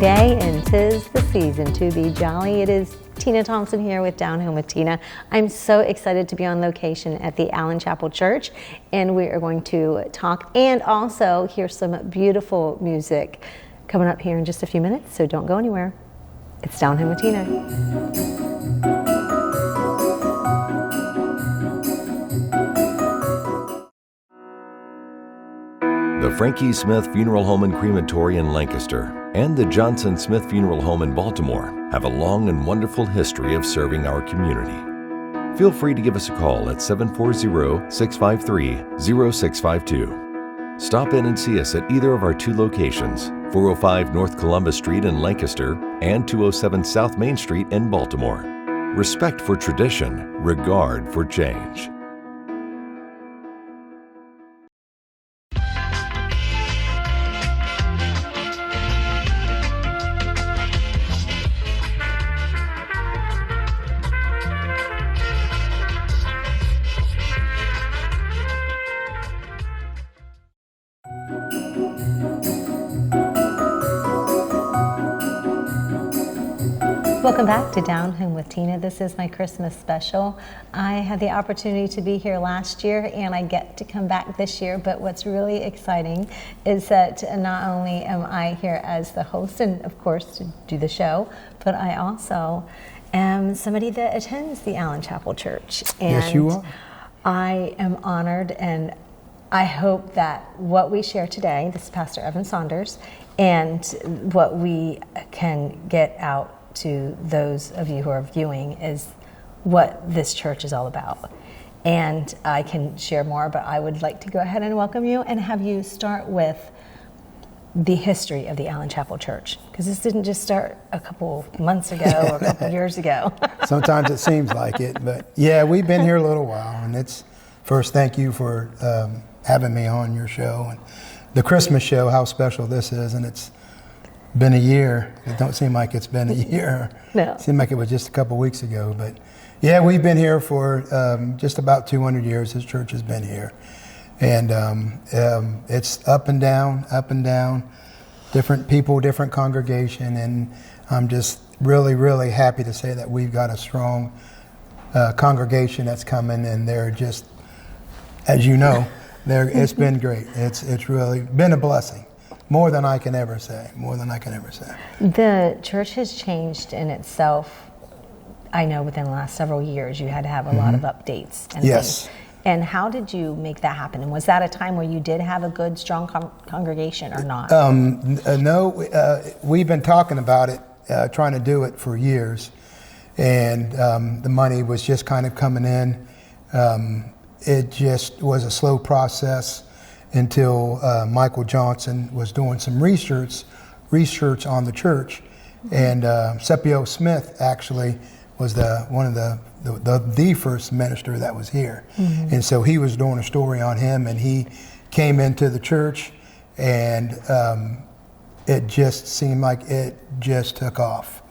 day, and 'tis the season to be jolly. It is Tina Thompson here with Down Home with Tina. I'm so excited to be on location at the Allen Chapel Church, and we are going to talk and also hear some beautiful music coming up here in just a few minutes, so don't go anywhere. It's Down Home with Tina. The Frankie Smith Funeral Home and Crematory in Lancaster and the Johnson Smith Funeral Home in Baltimore have a long and wonderful history of serving our community. Feel free to give us a call at 740-653-0652. Stop in and see us at either of our two locations, 405 North Columbus Street in Lancaster and 207 South Main Street in Baltimore. Respect for tradition, regard for change. Welcome back to Down Home with Tina. This is my Christmas special. I had the opportunity to be here last year and I get to come back this year, but what's really exciting is that not only am I here as the host and of course to do the show, but I also am somebody that attends the Allen Chapel Church. And yes, you are. I am honored, and I hope that what we share today, this is Pastor Evan Saunders, and what we can get out to those of you who are viewing is what this church is all about. And I can share more, but I would like to go ahead and welcome you and have you start with the history of the Allen Chapel Church, because this didn't just start a couple months ago or a couple years ago. Sometimes it seems like it, but yeah, we've been here a little while. And it's first, thank you for having me on your show and the Christmas show, how special this is. And it's been a year. It don't seem like it's been a year. No. It seemed like it was just a couple weeks ago. But yeah, we've been here for just about 200 years. This church has been here. And it's up and down, different people, different congregation. And I'm just really, really happy to say that we've got a strong congregation that's coming. And they're just, as you know, it's been great. It's really been a blessing. More than I can ever say. The church has changed in itself. I know within the last several years you had to have a lot of updates and yes. things. And how did you make that happen? And was that a time where you did have a good, strong congregation or not? No, we've been talking about it, trying to do it for years. And the money was just kind of coming in. It just was a slow process until Michael Johnson was doing some research on the church, and Sepio Smith actually was one of the first minister that was here, and so he was doing a story on him, and he came into the church, and it just seemed like it just took off.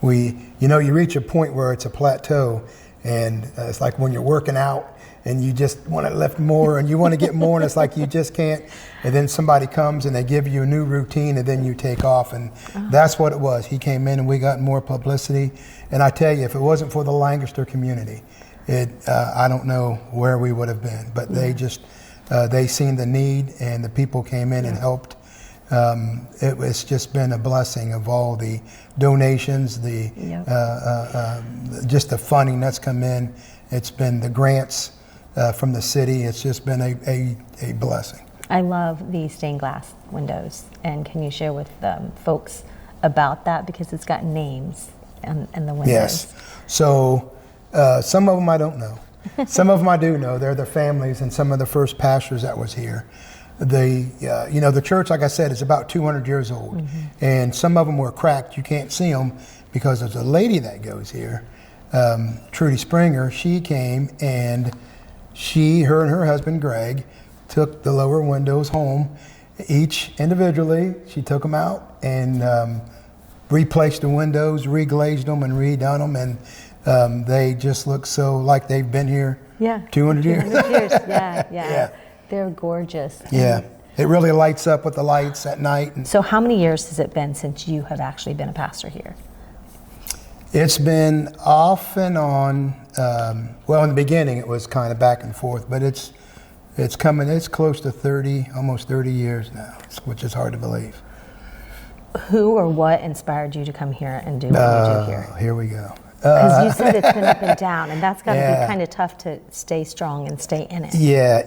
You reach a point where it's a plateau, and it's like when you're working out. And you just want to lift more and you want to get more, and it's like you just can't. And then somebody comes and they give you a new routine, and then you take off. And that's what it was. He came in and we got more publicity. And I tell you, if it wasn't for the Lancaster community, I don't know where we would have been. But they seen the need, and the people came in and helped. It's just been a blessing of all the donations, just the funding that's come in. It's been the grants from the city. It's just been a blessing. I love the stained glass windows. And can you share with folks about that? Because it's got names and the windows. Yes. So some of them I don't know. Some of them I do know. They're the families and some of the first pastors that was here. The church, like I said, is about 200 years old. And some of them were cracked. You can't see them because there's a lady that goes here, Trudy Springer. She came, and her and her husband Greg took the lower windows home, each individually. She took them out and replaced the windows, reglazed them, and redone them, and they just look so like they've been here 200 years. 200 years. Yeah. They're gorgeous. Yeah. it really lights up with the lights at night. And So how many years has it been since you have actually been a pastor here? it's been off and on. Well, in the beginning, it was kind of back and forth, but it's close to 30, almost 30 years now, which is hard to believe. Who or what inspired you to come here and do what you do here? Here we go. Because you said it's been up and down, and that's got to Yeah. be kind of tough to stay strong and stay in it. Yeah,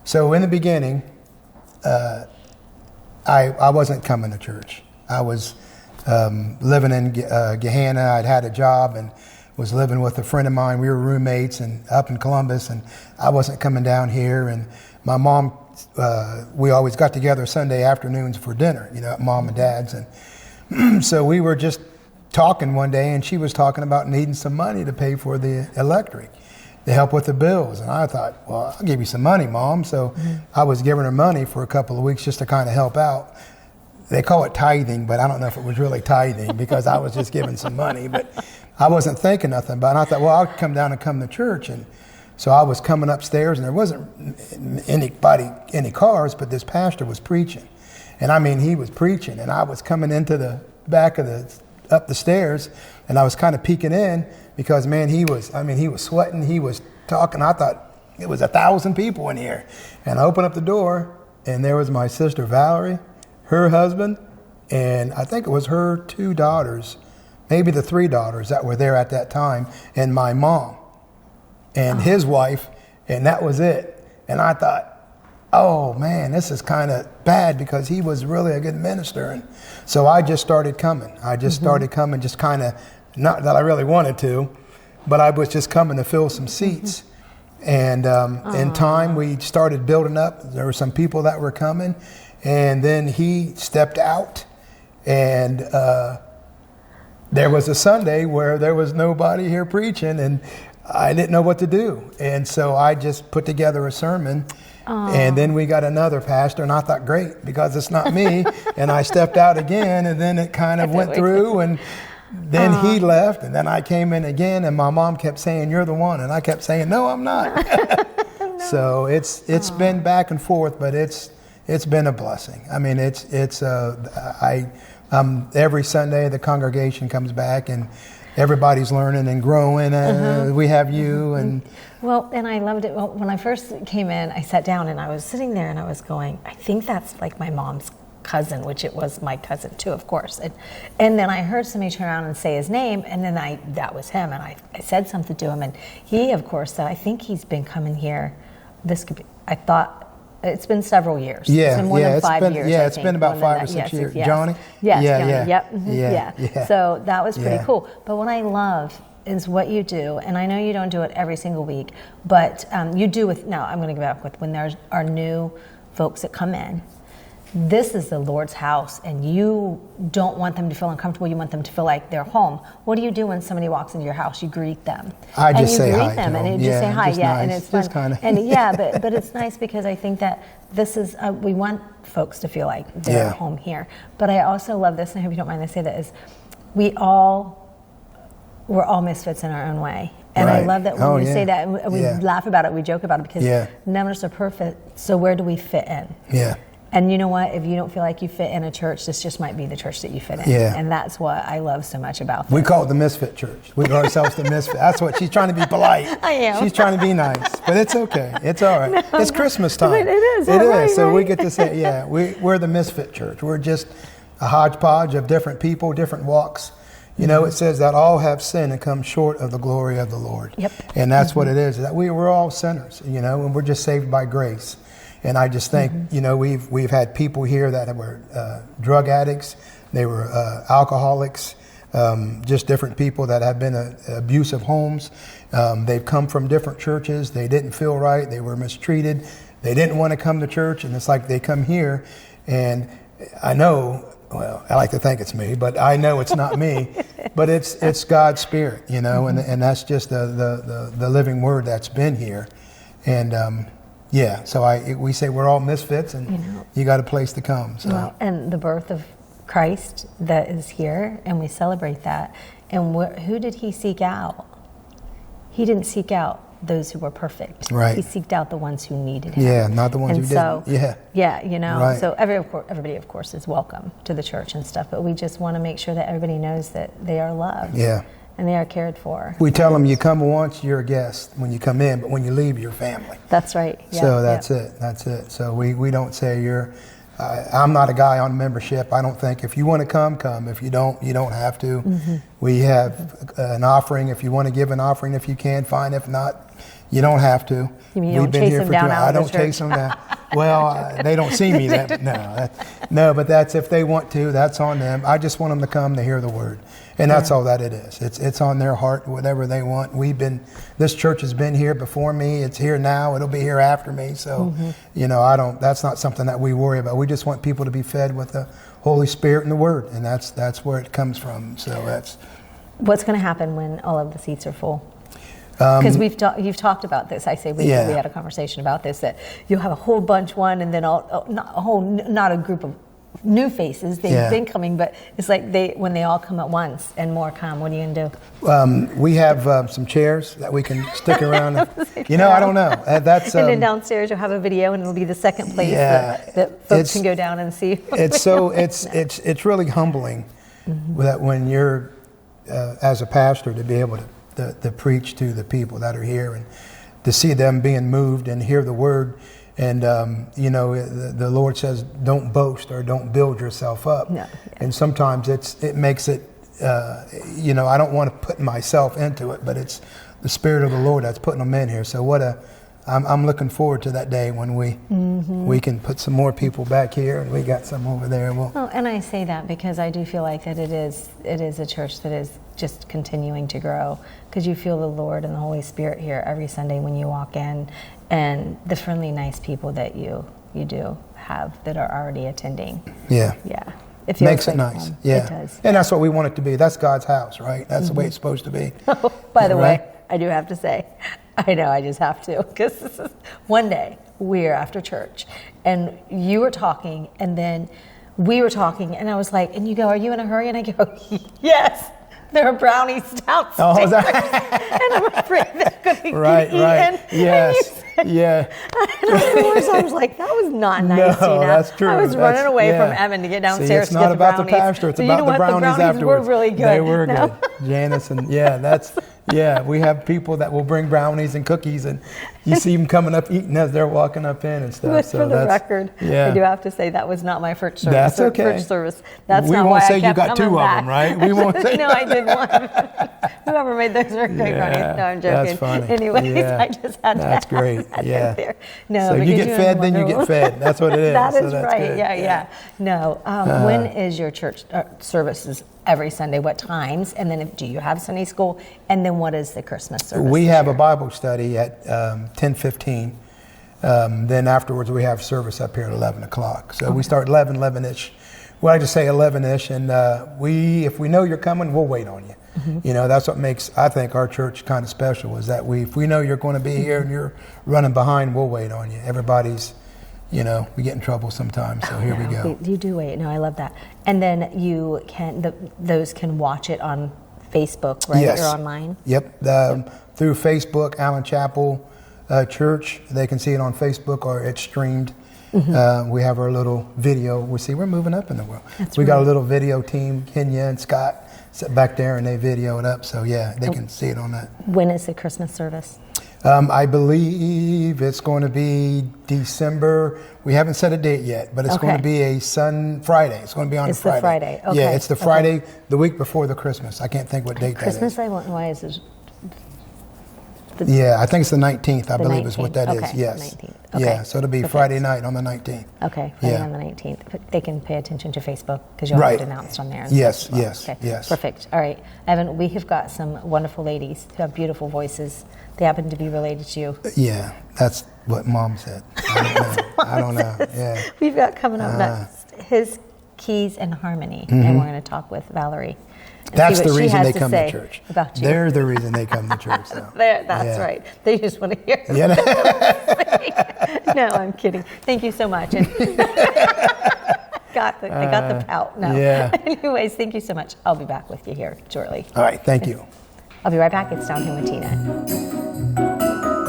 so in the beginning, I wasn't coming to church. I was living in Gehenna. I'd had a job and was living with a friend of mine. We were roommates and up in Columbus, and I wasn't coming down here. And my mom, we always got together Sunday afternoons for dinner, at Mom and Dad's. And so we were just talking one day, and she was talking about needing some money to pay for the electric, to help with the bills. And I thought, well, I'll give you some money, Mom. So I was giving her money for a couple of weeks just to kind of help out. They call it tithing, but I don't know if it was really tithing because I was just giving some money. But I wasn't thinking nothing about it. I thought, well, I'll come down and come to church. And so I was coming upstairs, and there wasn't any cars, but this pastor was preaching. And I mean, he was preaching, and I was coming into the back of up the stairs, and I was kind of peeking in because, man, he was sweating, he was talking. I thought it was 1,000 people in here. And I opened up the door, and there was my sister Valerie, her husband, and I think it was her 2 daughters, maybe the 3 daughters that were there at that time, and my mom and his wife, and that was it. And I thought, oh man, this is kind of bad because he was really a good minister. And so I just started coming. Started coming, just kind of, not that I really wanted to, but I was just coming to fill some seats. And in time, we started building up. There were some people that were coming, and then he stepped out, and there was a Sunday where there was nobody here preaching, and I didn't know what to do. And so I just put together a sermon. And then we got another pastor, and I thought, great, because it's not me. And I stepped out again, and then it kind of went through, and then he left, and then I came in again, and my mom kept saying, you're the one. And I kept saying, no, I'm not. No. So it's been back and forth, but it's been a blessing. I mean, every Sunday the congregation comes back, and everybody's learning and growing. We have you and. Well, and I loved it. Well, when I first came in, I sat down and I was sitting there and I was going, I think that's like my mom's cousin, which it was my cousin too, of course. And then I heard somebody turn around and say his name, and then that was him, and I said something to him, and he, of course, said, I think he's been coming here. I thought, it's been several years. Yeah, it's been more than 5 years. Yeah, it's been about 5 or 6 years. Yes. Johnny? Yes, yeah, Johnny, yeah. Yeah. So that was pretty cool. But what I love is what you do, and I know you don't do it every single week, but you do I'm going to go back with when there are new folks that come in. This is the Lord's house, and you don't want them to feel uncomfortable. You want them to feel like they're home. What do you do when somebody walks into your house? You greet them. I just say hi. You greet them, and you just say hi, nice. and it's fun. Just kinda. And but it's nice because I think that this is we want folks to feel like they're home here. But I also love this, and I hope you don't mind I say that, is we're all misfits in our own way. And right. I love that when we say that, and we laugh about it, we joke about it, because none of us are perfect, so where do we fit in? Yeah. And you know what? If you don't feel like you fit in a church, this just might be the church that you fit in. Yeah. And that's what I love so much about this. We call it the misfit church. We call ourselves the misfit. That's what she's trying to be polite. I am. She's trying to be nice, but it's okay. It's all right. No, it's Christmas time. It is. It is. Right, so right. we get to say, we're the misfit church. We're just a hodgepodge of different people, different walks. You know, it says that all have sinned and come short of the glory of the Lord. Yep. And that's what it is. That we're all sinners, and we're just saved by grace. And I just think, we've had people here that were drug addicts, they were alcoholics, just different people that have been abusive homes. They've come from different churches. They didn't feel right. They were mistreated. They didn't want to come to church. And it's like they come here, and I know, well, I like to think it's me, but I know it's not me. But it's God's Spirit, and that's just the living Word that's been here. And so we say we're all misfits, and you got a place to come. So. Well, and the birth of Christ that is here, and we celebrate that. And who did he seek out? He didn't seek out those who were perfect. Right. He seeked out the ones who needed him. Yeah, not the ones who didn't. Yeah, you know, Right. so everybody, of course, is welcome to the church and stuff, but we just want to make sure that everybody knows that they are loved. Yeah. And they are cared for. We tell them, you come once, you're a guest when you come in, but when you leave, you're family. That's right. Yeah, So that's it. So we don't say I'm not a guy on membership. I don't think if you want to come. If you don't, you don't have to. Mm-hmm. We have an offering. If you want to give an offering, if you can, fine. If not, you don't have to. You mean you don't chase them down out of the church? I don't chase them down. Well, they don't see me. No, but that's if they want to. That's on them. I just want them to come to hear the word, and that's all that it is. It's on their heart, whatever they want. This church has been here before me. It's here now. It'll be here after me. So, that's not something that we worry about. We just want people to be fed with the Holy Spirit and the Word, and that's where it comes from. So that's what's going to happen when all of the seats are full. Because you've talked about this. I say we had a conversation about this, that you'll have a whole bunch one, and then not a group of new faces. They've been coming, but it's like when they all come at once and more come. What are you gonna do? We have some chairs that we can stick around. I don't know. That's and then downstairs you'll have a video, and it'll be the second place that folks can go down and see. It's really humbling that when you're as a pastor to be able to preach to the people that are here and to see them being moved and hear the word. And, the Lord says, don't boast or don't build yourself up. No, yeah. And sometimes it makes it, I don't want to put myself into it, but it's the Spirit of the Lord that's putting them in here. So I'm looking forward to that day when we can put some more people back here, and we got some over there. And I say that because I do feel like that it is a church that is just continuing to grow, because you feel the Lord and the Holy Spirit here every Sunday when you walk in, and the friendly, nice people that you do have that are already attending. Yeah. It makes it nice. Home. Yeah, it does. And that's what we want it to be. That's God's house, right? That's the way it's supposed to be. By the way, I do have to say, I know I just have to, because this is one day we're after church, and you were talking, and then we were talking, and I was like, and you go, "Are you in a hurry?" And I go, "Yes." There are brownies downstairs, and I'm afraid they're going to be eaten. Right. Yes. Yeah. I was like, that was not nice, No, that's true. I was running away from Evan to get downstairs it's to get the brownies. It's not about the pastor. It's about the brownies afterwards. The brownies were really good. They were good. Janice and we have people that will bring brownies and cookies, and you see them coming up eating as they're walking up in and stuff. But for the record, I do have to say that was not my first service. That's okay. First service. That's we not won't why say I kept you got two back. of them, right? We won't say. No, I did one. Whoever made those were great brownies. No, I'm joking. That's funny. Anyways, I just had That's to. great. There. No, so you get fed, then you get fed. That's what it is. That is that's right. Good. Yeah. No. When is your church services? Every Sunday, what times? And then do you have Sunday school? And then what is the Christmas service? We have a Bible study at 10:15. Then afterwards we have service up here at 11 o'clock. So we start 11-ish. Well, I just say 11-ish. And if we know you're coming, we'll wait on you. Mm-hmm. That's what makes, I think, our church kind of special, is that if we know you're going to be here and you're running behind, we'll wait on you. Everybody's, we get in trouble sometimes, so here we go. You do wait. No, I love that. And then you those can watch it on Facebook, right? Yes. Or online? Yep. Through Facebook, Allen Chapel Church. They can see it on Facebook, or it's streamed. Mm-hmm. We have our little video. We're moving up in the world. We got a little video team, Kenya and Scott, sit back there, and they video it up. So they can see it on that. When is the Christmas service? I believe it's going to be December. We haven't set a date yet, but it's going to be a Friday. It's going to be on a Friday. It's the Friday. Okay. Yeah, it's the Friday, the week before the Christmas. I can't think what date Christmas, that is. Why is it? I think it's the 19th, I believe 19th. Is what that is. Yes. 19th. Okay. Yeah, so it'll be Friday night on the 19th. Okay, Friday on the 19th. But they can pay attention to Facebook, because you'll have it announced on there. Yes. Perfect. All right. Evan, we have got some wonderful ladies who have beautiful voices. They happen to be related to you. Yeah, that's what Mom said. I don't know. Yeah. We've got coming up next His Keys and Harmony, and we're going to talk with Valerie. That's the reason they come to church. About you. They're the reason they come to church. So. That's right. They just want to hear. No, I'm kidding. Thank you so much. And I got the pout. No. Yeah. Anyways, thank you so much. I'll be back with you here shortly. All right. Thank you. I'll be right back. It's Down Here with Tina.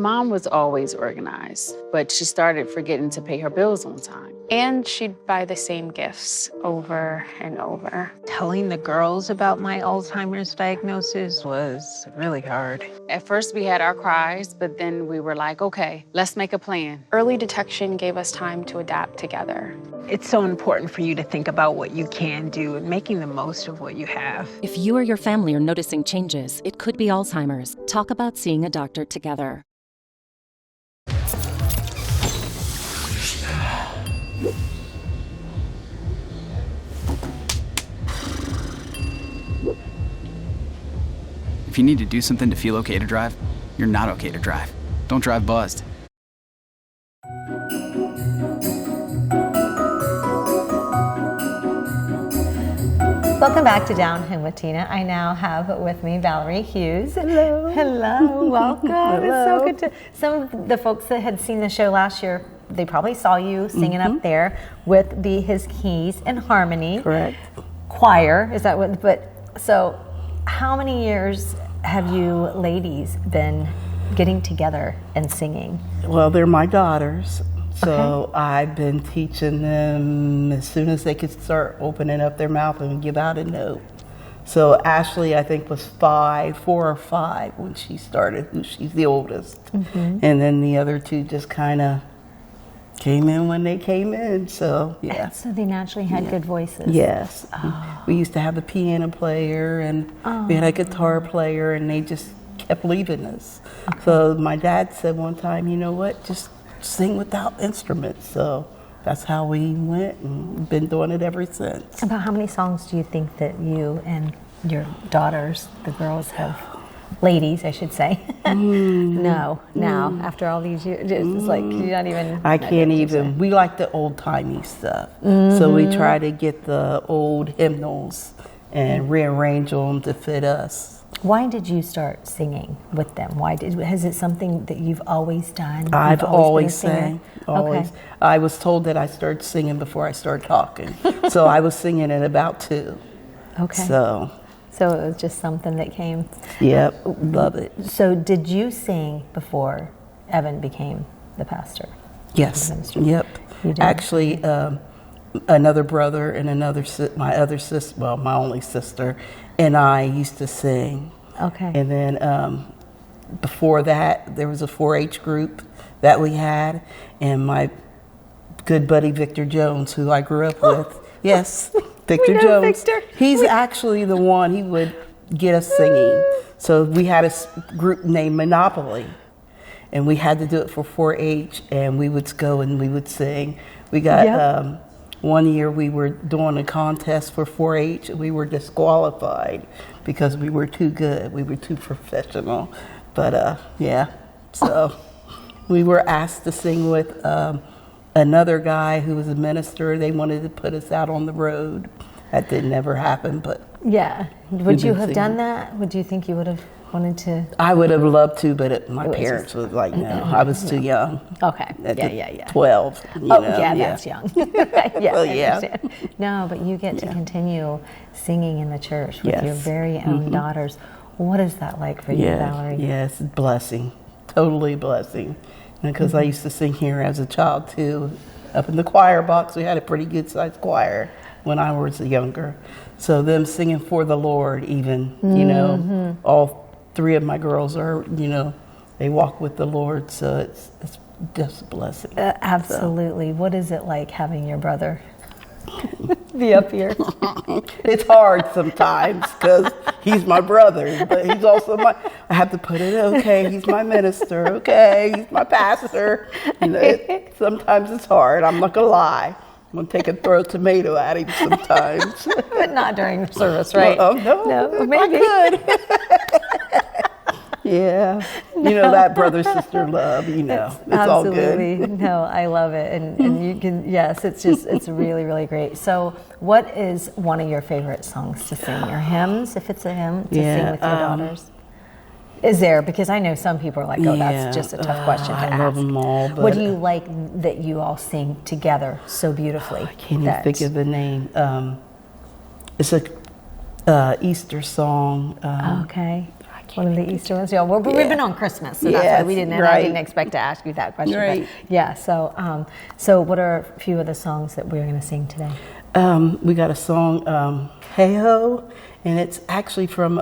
mom was always organized, but she started forgetting to pay her bills on time. And she'd buy the same gifts over and over. Telling the girls about my Alzheimer's diagnosis was really hard. At first we had our cries, but then we were like, okay, let's make a plan. Early detection gave us time to adapt together. It's so important for you to think about what you can do and making the most of what you have. If you or your family are noticing changes, it could be Alzheimer's. Talk about seeing a doctor together. If you need to do something to feel okay to drive, you're not okay to drive. Don't drive buzzed. Welcome back to Down Home with Tina. I now have with me Valerie Hughes. Hello. Hello, welcome. Hello. It's so good to. Some of the folks that had seen the show last year, they probably saw you singing up there with His Keys and Harmony. Correct. Choir, is that what? But so, how many years have you ladies been getting together and singing? Well, they're my daughters. So I've been teaching them as soon as they could start opening up their mouth and give out a note. So Ashley, I think, was 4 or 5 when she started. She's the oldest. And then the other two just kind of came in when they came in. So, yeah. And so they naturally had good voices. Yes. We used to have a piano player and we had a guitar player, and they just kept leaving us. So my dad said one time, you know what, just sing without instruments. So that's how we went, and been doing it ever since. About how many songs do you think that you and your daughters, the girls, have, ladies, I should say, now, after all these years? It's like you're not even... I can't even. We like the old-timey stuff. So we try to get the old hymnals and rearrange them to fit us. Why did you start singing with them? Is it something that you've always done? I've You've always been a singer? sang. Always. Okay. I was told that I started singing before I started talking. So I was singing at about 2. Okay. So it was just something that came. Yep, love it. So did you sing before Evan became the pastor? Yes. The minister? Yep. You did? Actually, another brother and my other sister, well, my only sister, and I used to sing. Okay. And then before that, there was a 4-H group that we had, and my good buddy Victor Jones, who I grew up with. Yes, Victor We know Jones. Victor. He's actually the one, he would get us singing. So we had a group named Monopoly, and we had to do it for 4-H, and we would go and we would sing. We got one year we were doing a contest for 4-H, and we were disqualified because we were too good. We were too professional. But so we were asked to sing with another guy who was a minister. They wanted to put us out on the road. That didn't ever happen, but yeah. Would you have done that? Would you think you would have wanted to? I would have loved to, but my parents was like, no, I was too young. Okay. Yeah. 12. That's young. Yeah, Well, I understand. No, but you get to continue singing in the church with your very own daughters. What is that like for you, Valerie? Yes, blessing. Totally blessing. Because I used to sing here as a child too. Up in the choir box, we had a pretty good sized choir when I was younger. So them singing for the Lord even, all 3 of my girls are, they walk with the Lord, so it's just a blessing. Absolutely. So. What is it like having your brother be up here? It's hard sometimes because he's my brother, but he's also I have to put it, okay, he's my minister, okay, he's my pastor. Sometimes it's hard, I'm not gonna lie. I'm gonna take and throw a tomato at him sometimes. But not during service, right? Well, no, maybe. I could. Yeah, that brother-sister love, it's all good. Absolutely. No, I love it. And you can, yes, it's really, really great. So what is one of your favorite songs to sing? Your hymns, if it's a hymn, to sing with your daughters? Is there? Because I know some people are like, that's just a tough question to ask. I love them all. But what do you like that you all sing together so beautifully? I can't even think of the name. It's a Easter song. Okay. I One of the Easter ones. Yeah, well, we've been on Christmas, so that's why we didn't. And I didn't expect to ask you that question. Right. But yeah. So what are a few of the songs that we're going to sing today? We got a song, Hey Ho, and it's actually from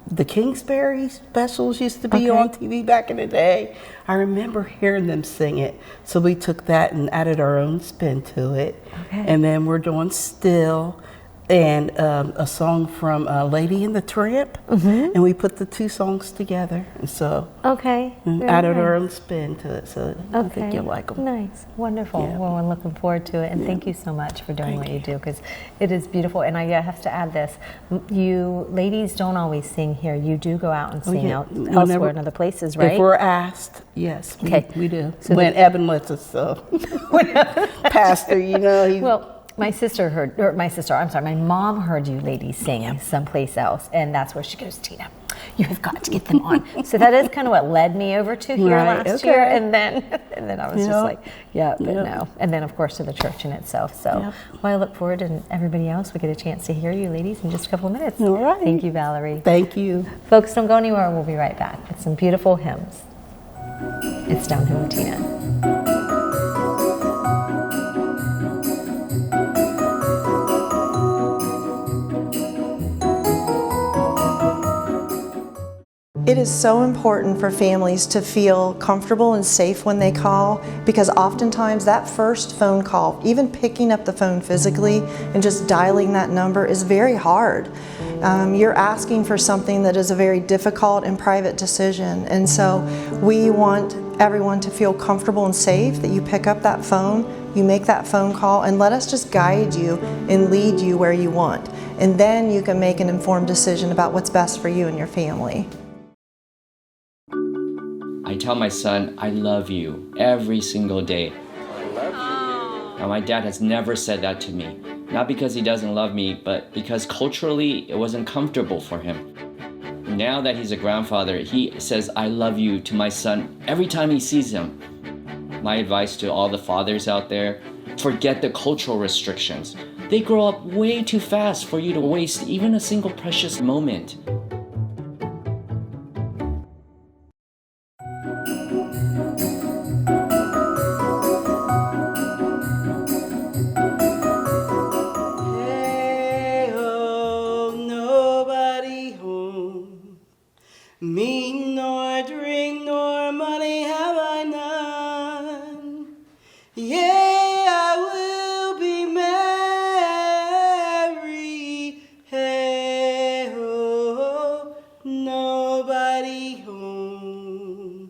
the Kingsbury specials used to be on TV back in the day. I remember hearing them sing it, so we took that and added our own spin to it. Okay. And then we're doing Still, and a song from Lady and the Tramp, and we put the two songs together, and so added our own spin to it. So I think you'll like them. Nice, wonderful. Yeah. Well, I'm looking forward to it, and thank you so much for doing what you do, because it is beautiful. And I have to add this: you ladies don't always sing here. You do go out and sing out elsewhere in other places, right? If we're asked, yes, we do. So when Evan lets us, so Pastor, my mom heard you ladies sing someplace else, and that's where she goes, Tina, you have got to get them on. So that is kind of what led me over to here last year, and then I was just like, no. And then, of course, to the church in itself. So I look forward, and everybody else, we get a chance to hear you ladies in just a couple of minutes. All right. Thank you, Valerie. Thank you. Folks, don't go anywhere. We'll be right back with some beautiful hymns. It's Downhill with Tina. It is so important for families to feel comfortable and safe when they call, because oftentimes that first phone call, even picking up the phone physically and just dialing that number, is very hard. You're asking for something that is a very difficult and private decision, and so we want everyone to feel comfortable and safe that you pick up that phone, you make that phone call, and let us just guide you and lead you where you want. And then you can make an informed decision about what's best for you and your family. I tell my son, I love you every single day. I love you. Now, my dad has never said that to me. Not because he doesn't love me, but because culturally it wasn't comfortable for him. Now that he's a grandfather, he says, I love you to my son every time he sees him. My advice to all the fathers out there, forget the cultural restrictions. They grow up way too fast for you to waste even a single precious moment. Meat nor drink nor money have I none. Yea, I will be merry. Hey ho, nobody home.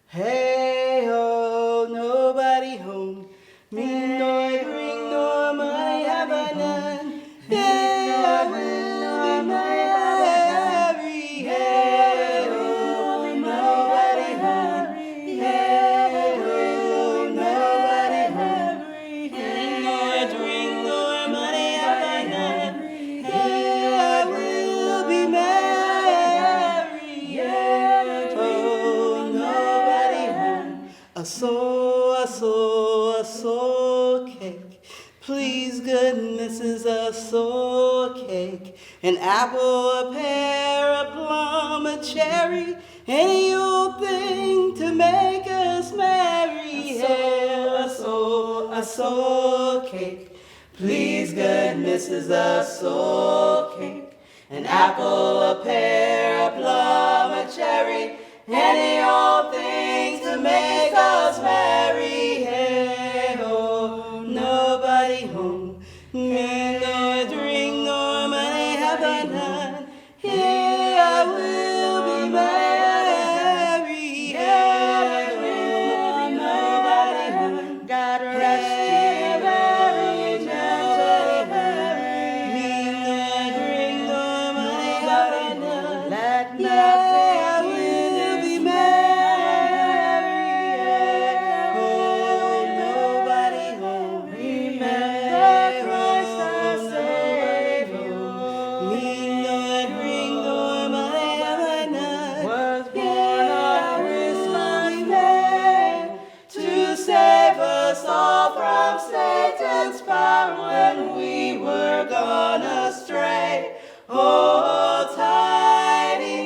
Hey ho, nobody home. Meat nor drink nor money have I none. Yea, I will be merry. A soul cake. Please, good Mrs. A soul cake. An apple, a pear, a plum, a cherry. Any old thing to make us merry. A soul cake. Please, good Mrs. A soul cake. An apple, a pear, a plum, a cherry. Any old things to make us merry. Hey ho, nobody home. Nor drink nor money have I none. Here I will be merry. Hey ho, nobody home. God rest ye merry gentlemen. Me nor drink nor money have I none. Let Satan's power when we were gone astray. Oh, tiny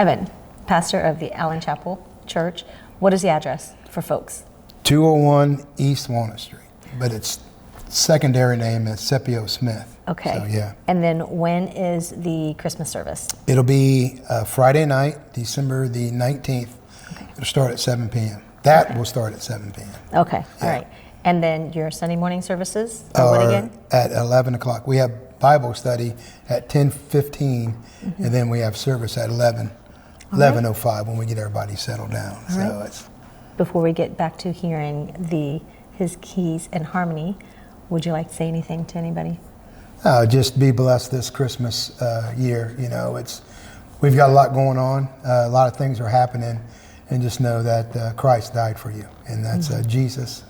Evan, pastor of the Allen Chapel Church. What is the address for folks? 201 East Walnut Street, but its secondary name is Scipio Smith. Okay. So, yeah. And then when is the Christmas service? It'll be Friday night, December the 19th. Okay. It'll start at 7 p.m. That will start at 7 p.m. Okay, Yeah. all right. And then your Sunday morning services are what again? At 11 o'clock. We have Bible study at 10:15, and then we have service at 11:05 when we get everybody settled down. All So right. it's Before we get back to hearing his keys and harmony, would you like to say anything to anybody? just be blessed this Christmas year. You know, we've got a lot going on. A lot of things are happening, and just know that Christ died for you, and that's Jesus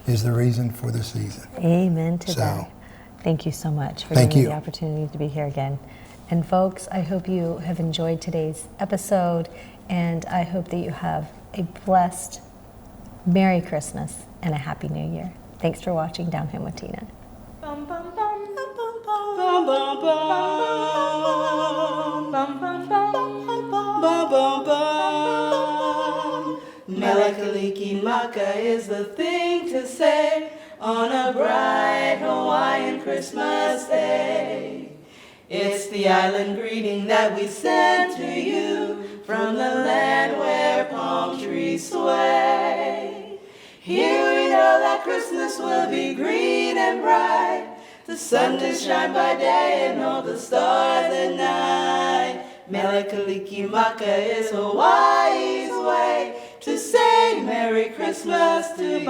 is the reason for the season. Amen to that. Thank you so much for Thank giving me you. the opportunity to be here again. And folks, I hope you have enjoyed today's episode, and I hope that you have a blessed Merry Christmas and a Happy New Year. Thanks for watching Down Home with Tina. Melakaliki Maka is the thing to say on a bright Hawaiian Christmas day. It's the island greeting that we send to you from the land where palm trees sway. Here we know that Christmas will be green and bright, the sun to shine by day and all the stars at night. Melakaliki Maka is Hawaii's way to say Merry Christmas to you.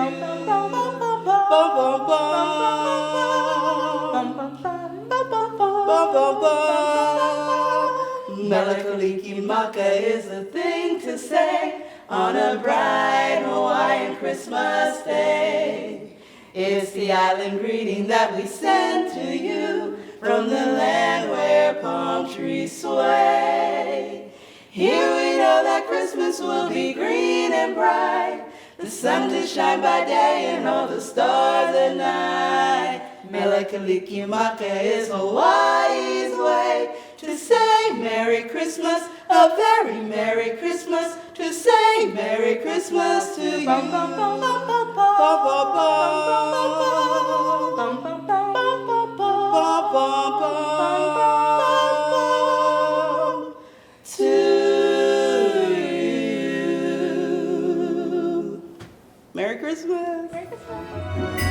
Melakaliki Maka is the thing to say on a bright Hawaiian Christmas day. It's the island greeting that we send to you from the land where palm trees sway. Here we know that Christmas will be green and bright, the sun to shine by day and all the stars at night. Melakaliki Maka is Hawaii's way to say Merry Christmas, a very Merry Christmas, to say Merry Christmas to you. To you. Merry Christmas. Merry Christmas.